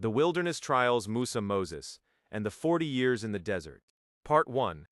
The Wilderness Trials Musa Moses, and the 40 Years in the Desert. Part 1.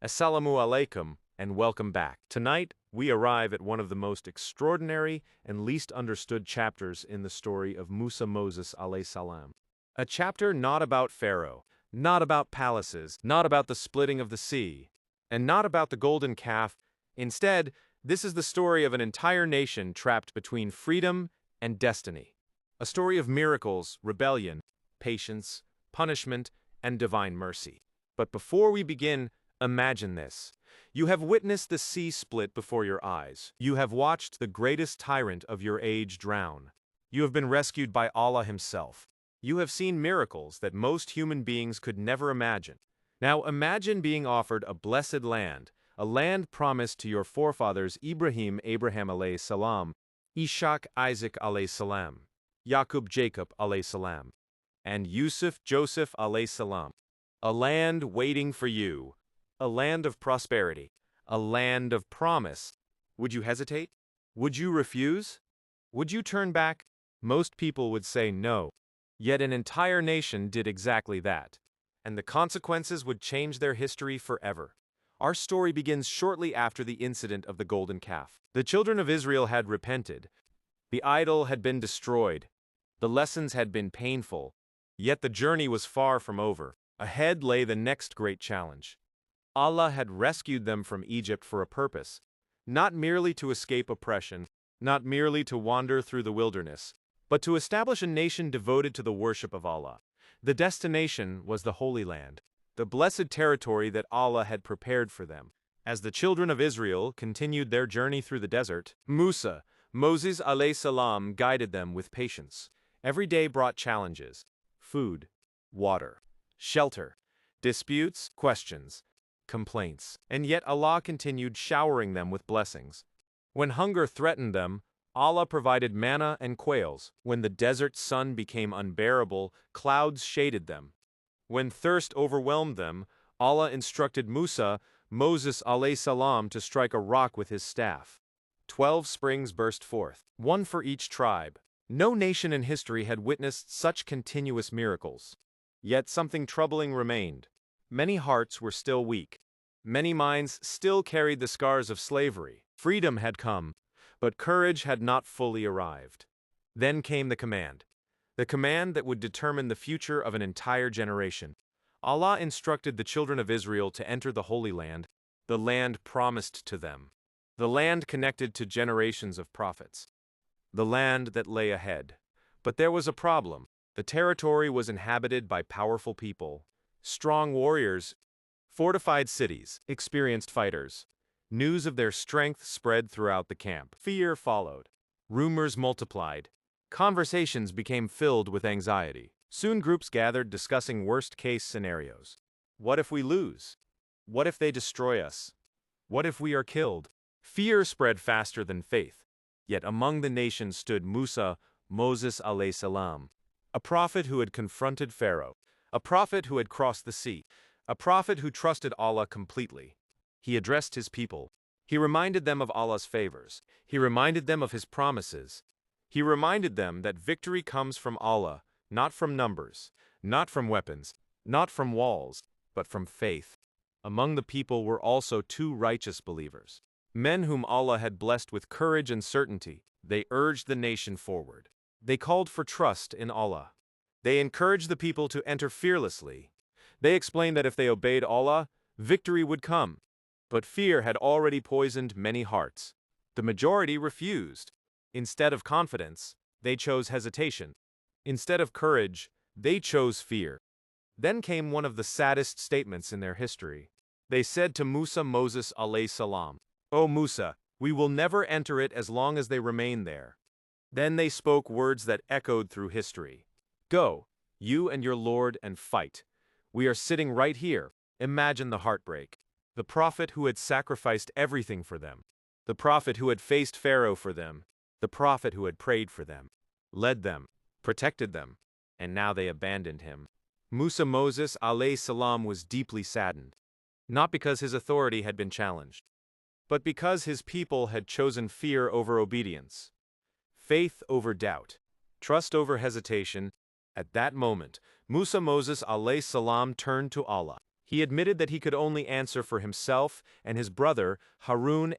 Assalamu alaikum, and welcome back. Tonight, we arrive at one of the most extraordinary and least understood chapters in the story of Musa Moses salam. A chapter not about Pharaoh, not about palaces, not about the splitting of the sea, and not about the golden calf. Instead, this is the story of an entire nation trapped between freedom and destiny. A story of miracles, rebellion, patience, punishment, and divine mercy. But before we begin, imagine this. You have witnessed the sea split before your eyes. You have watched the greatest tyrant of your age drown. You have been rescued by Allah Himself. You have seen miracles that most human beings could never imagine. Now imagine being offered a blessed land, a land promised to your forefathers Abraham alayhi salam, Ishaq Isaac alayhi salam, Yaqub Jacob alayhi salam, and Yusuf Joseph alayhi salam. A land waiting for you, a land of prosperity, a land of promise. Would you hesitate? Would you refuse? Would you turn back? Most people would say no. Yet an entire nation did exactly that, and the consequences would change their history forever. Our story begins shortly after the incident of the golden calf. The children of Israel had repented. The idol had been destroyed. The lessons had been painful. Yet the journey was far from over. Ahead lay the next great challenge. Allah had rescued them from Egypt for a purpose, not merely to escape oppression, not merely to wander through the wilderness, but to establish a nation devoted to the worship of Allah. The destination was the Holy Land, the blessed territory that Allah had prepared for them. As the children of Israel continued their journey through the desert, Musa Moses alayhi salam guided them with patience. Every day brought challenges: food, water, shelter, disputes, questions, complaints. And yet Allah continued showering them with blessings. When hunger threatened them, Allah provided manna and quails. When the desert sun became unbearable, clouds shaded them. When thirst overwhelmed them, Allah instructed Musa Moses alayhi salam to strike a rock with his staff. 12 springs burst forth, one for each tribe. No nation in history had witnessed such continuous miracles. Yet something troubling remained. Many hearts were still weak. Many minds still carried the scars of slavery. Freedom had come, but courage had not fully arrived. Then came the command that would determine the future of an entire generation. Allah instructed the children of Israel to enter the Holy Land, the land promised to them, the land connected to generations of prophets, the land that lay ahead. But there was a problem. The territory was inhabited by powerful people, strong warriors, fortified cities, experienced fighters. News of their strength spread throughout the camp. Fear followed. Rumors multiplied. Conversations became filled with anxiety. Soon groups gathered discussing worst-case scenarios. What if we lose? What if they destroy us? What if we are killed? Fear spread faster than faith. Yet among the nations stood Musa Moses alayhi salam, a prophet who had confronted Pharaoh, a prophet who had crossed the sea, a prophet who trusted Allah completely. He addressed his people. He reminded them of Allah's favors. He reminded them of His promises. He reminded them that victory comes from Allah, not from numbers, not from weapons, not from walls, but from faith. Among the people were also 2 righteous believers, men whom Allah had blessed with courage and certainty. They urged the nation forward. They called for trust in Allah. They encouraged the people to enter fearlessly. They explained that if they obeyed Allah, victory would come. But fear had already poisoned many hearts. The majority refused. Instead of confidence, they chose hesitation. Instead of courage, they chose fear. Then came one of the saddest statements in their history. They said to Musa Moses alayhi salam, "O Musa, we will never enter it as long as they remain there." Then they spoke words that echoed through history. "Go, you and your Lord, and fight. We are sitting right here." Imagine the heartbreak. The prophet who had sacrificed everything for them, the prophet who had faced Pharaoh for them, the prophet who had prayed for them, led them, protected them, and now they abandoned him. Musa Moses alayhi salam was deeply saddened, not because his authority had been challenged, but because his people had chosen fear over obedience, faith over doubt, trust over hesitation, At that moment, Musa Moses salam turned to Allah. He admitted that he could only answer for himself and his brother Qarun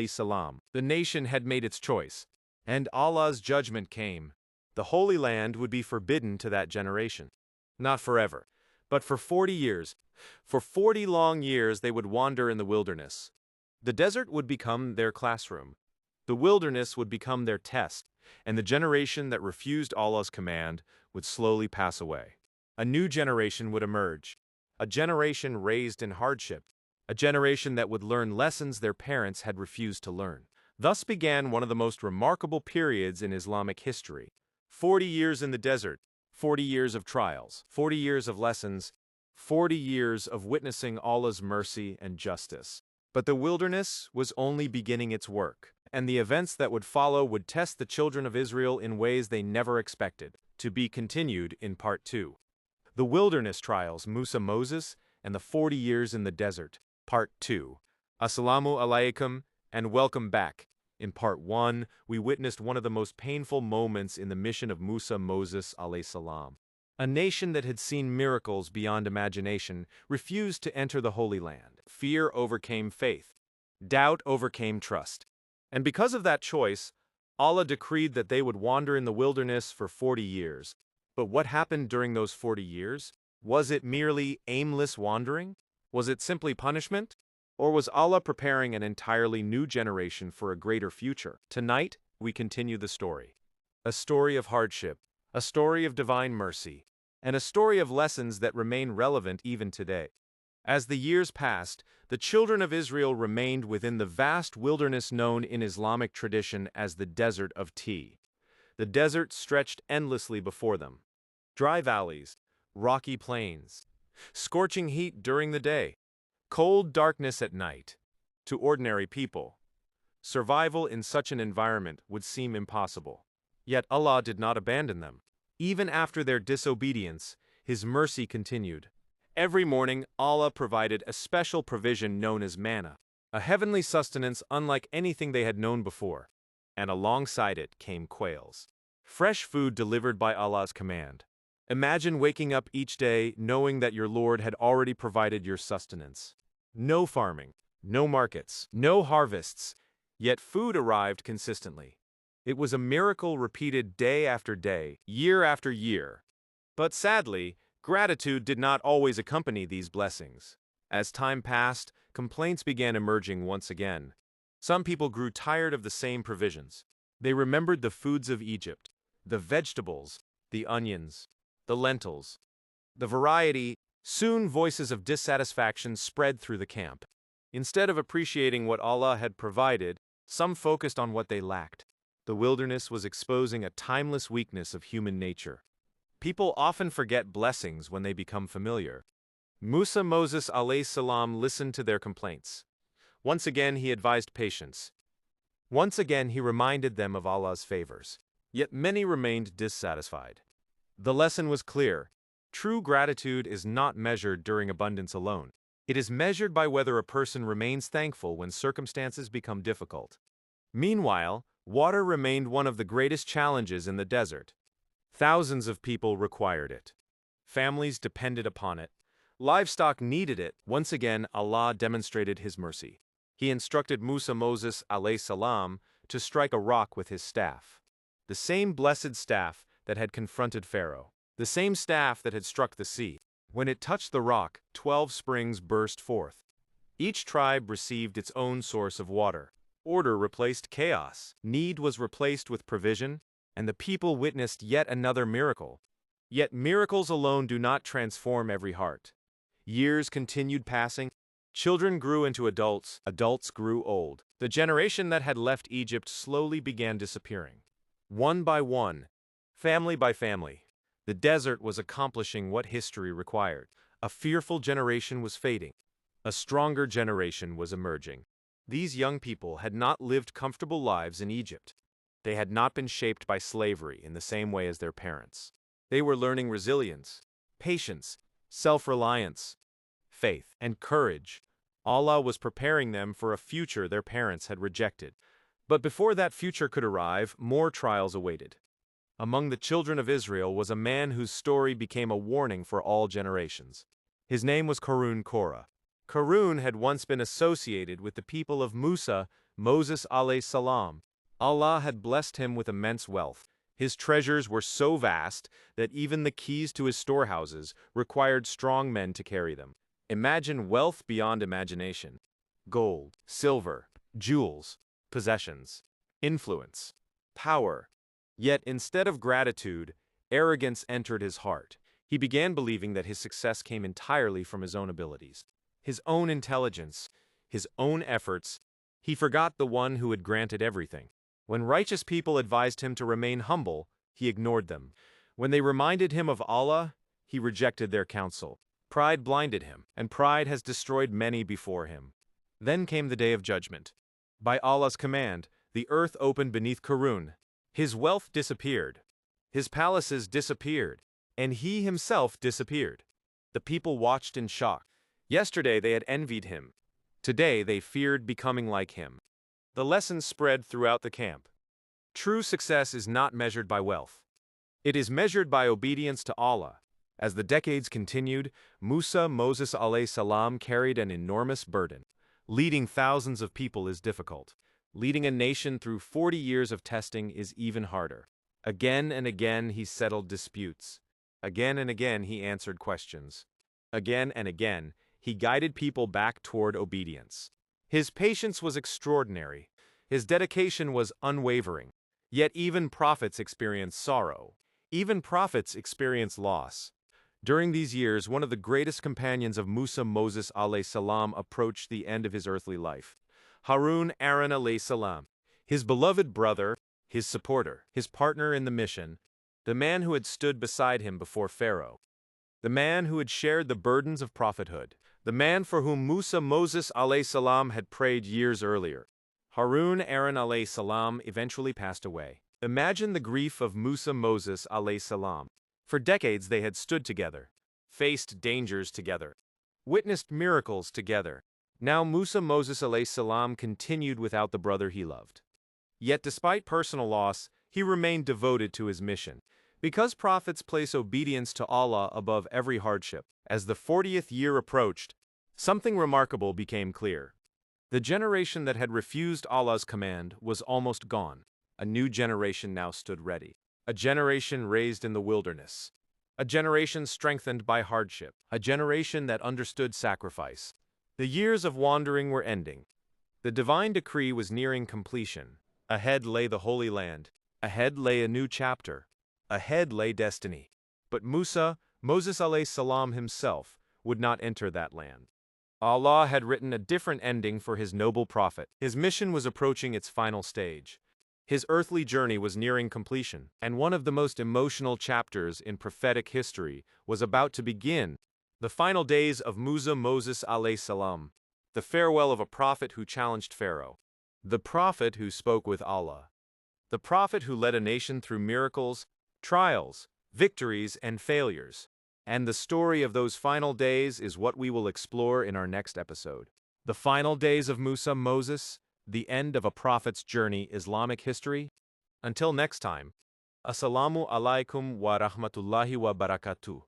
salam. The nation had made its choice, and Allah's judgment came. The Holy Land would be forbidden to that generation. Not forever, but for 40 years. For 40 long years they would wander in the wilderness. The desert would become their classroom. The wilderness would become their test, and the generation that refused Allah's command would slowly pass away. A new generation would emerge, a generation raised in hardship, a generation that would learn lessons their parents had refused to learn. Thus began one of the most remarkable periods in Islamic history. 40 years in the desert, 40 years of trials, 40 years of lessons, 40 years of witnessing Allah's mercy and justice. But the wilderness was only beginning its work, and the events that would follow would test the children of Israel in ways they never expected. To be continued in Part 2. The Wilderness Trials, Musa Moses, and the 40 Years in the Desert, Part 2. Assalamu alaikum, and welcome back. In Part 1, we witnessed one of the most painful moments in the mission of Musa Moses salam. A nation that had seen miracles beyond imagination refused to enter the Holy Land. Fear overcame faith. Doubt overcame trust. And because of that choice, Allah decreed that they would wander in the wilderness for 40 years. But what happened during those 40 years? Was it merely aimless wandering? Was it simply punishment? Or was Allah preparing an entirely new generation for a greater future? Tonight, we continue the story. A story of hardship, a story of divine mercy, and a story of lessons that remain relevant even today. As the years passed, the children of Israel remained within the vast wilderness known in Islamic tradition as the Desert of Tea. The desert stretched endlessly before them. Dry valleys, rocky plains, scorching heat during the day, cold darkness at night. To ordinary people, survival in such an environment would seem impossible. Yet Allah did not abandon them. Even after their disobedience, His mercy continued. Every morning, Allah provided a special provision known as manna, a heavenly sustenance unlike anything they had known before. And alongside it came quails. Fresh food delivered by Allah's command. Imagine waking up each day knowing that your Lord had already provided your sustenance. No farming, no markets, no harvests, yet food arrived consistently. It was a miracle repeated day after day, year after year. But sadly, gratitude did not always accompany these blessings. As time passed, complaints began emerging once again. Some people grew tired of the same provisions. They remembered the foods of Egypt, the vegetables, the onions, the lentils, the variety. Soon voices of dissatisfaction spread through the camp. Instead of appreciating what Allah had provided, some focused on what they lacked. The wilderness was exposing a timeless weakness of human nature. People often forget blessings when they become familiar. Musa Moses salam listened to their complaints. Once again he advised patience. Once again he reminded them of Allah's favors. Yet many remained dissatisfied. The lesson was clear. True gratitude is not measured during abundance alone. It is measured by whether a person remains thankful when circumstances become difficult. Meanwhile, water remained one of the greatest challenges in the desert. Thousands of people required it. Families depended upon it. Livestock needed it. Once again, Allah demonstrated His mercy. He instructed Musa Moses salam to strike a rock with his staff. The same blessed staff that had confronted Pharaoh. The same staff that had struck the sea. When it touched the rock, 12 springs burst forth. Each tribe received its own source of water. Order replaced chaos. Need was replaced with provision, and the people witnessed yet another miracle. Yet miracles alone do not transform every heart. Years continued passing. Children grew into adults. Adults grew old. The generation that had left Egypt slowly began disappearing. One by one, family by family, the desert was accomplishing what history required. A fearful generation was fading. A stronger generation was emerging. These young people had not lived comfortable lives in Egypt. They had not been shaped by slavery in the same way as their parents. They were learning resilience, patience, self-reliance, faith, and courage. Allah was preparing them for a future their parents had rejected. But before that future could arrive, more trials awaited. among the children of Israel was a man whose story became a warning for all generations. His name was Qarun. Qarun had once been associated with the people of Musa Moses salam. Allah had blessed him with immense wealth. His treasures were so vast that even the keys to his storehouses required strong men to carry them. Imagine wealth beyond imagination. Gold, silver, jewels, possessions, influence, power. Yet instead of gratitude, arrogance entered his heart. He began believing that his success came entirely from his own abilities, his own intelligence, his own efforts. He forgot the one who had granted everything. When righteous people advised him to remain humble, he ignored them. When they reminded him of Allah, he rejected their counsel. Pride blinded him, and pride has destroyed many before him. Then came the day of judgment. By Allah's command, the earth opened beneath Qarun. His wealth disappeared. His palaces disappeared. And he himself disappeared. The people watched in shock. Yesterday they had envied him. Today they feared becoming like him. The lesson spread throughout the camp. True success is not measured by wealth. It is measured by obedience to Allah. As the decades continued, Musa Moses salam carried an enormous burden. Leading thousands of people is difficult. Leading a nation through 40 years of testing is even harder. Again and again he settled disputes. Again and again he answered questions. Again and again he guided people back toward obedience. His patience was extraordinary. His dedication was unwavering. Yet even prophets experience sorrow. Even prophets experience loss. During these years, one of the greatest companions of Musa Moses salam approached the end of his earthly life. Qarun salam, his beloved brother, his supporter, his partner in the mission, the man who had stood beside him before Pharaoh, the man who had shared the burdens of prophethood, the man for whom Musa Moses salam had prayed years earlier. Qarun salam eventually passed away. Imagine the grief of Musa Moses salam. For decades they had stood together, faced dangers together, witnessed miracles together. Now Musa Moses salam continued without the brother he loved. Yet despite personal loss, he remained devoted to his mission. Because prophets place obedience to Allah above every hardship, as the 40th year approached, something remarkable became clear. The generation that had refused Allah's command was almost gone. A new generation now stood ready. A generation raised in the wilderness. A generation strengthened by hardship. A generation that understood sacrifice. The years of wandering were ending. The divine decree was nearing completion. Ahead lay the Holy Land. Ahead lay a new chapter. Ahead lay destiny. But Musa, Moses salam himself, would not enter that land. Allah had written a different ending for his noble prophet. His mission was approaching its final stage. His earthly journey was nearing completion, and one of the most emotional chapters in prophetic history was about to begin. The final days of Musa Moses salam, the farewell of a prophet who challenged Pharaoh, the prophet who spoke with Allah, the prophet who led a nation through miracles, trials, victories, and failures. And the story of those final days is what we will explore in our next episode. The final days of Musa Moses, the end of a prophet's journey, Islamic history. Until next time, Assalamu alaikum wa rahmatullahi wa barakatuh.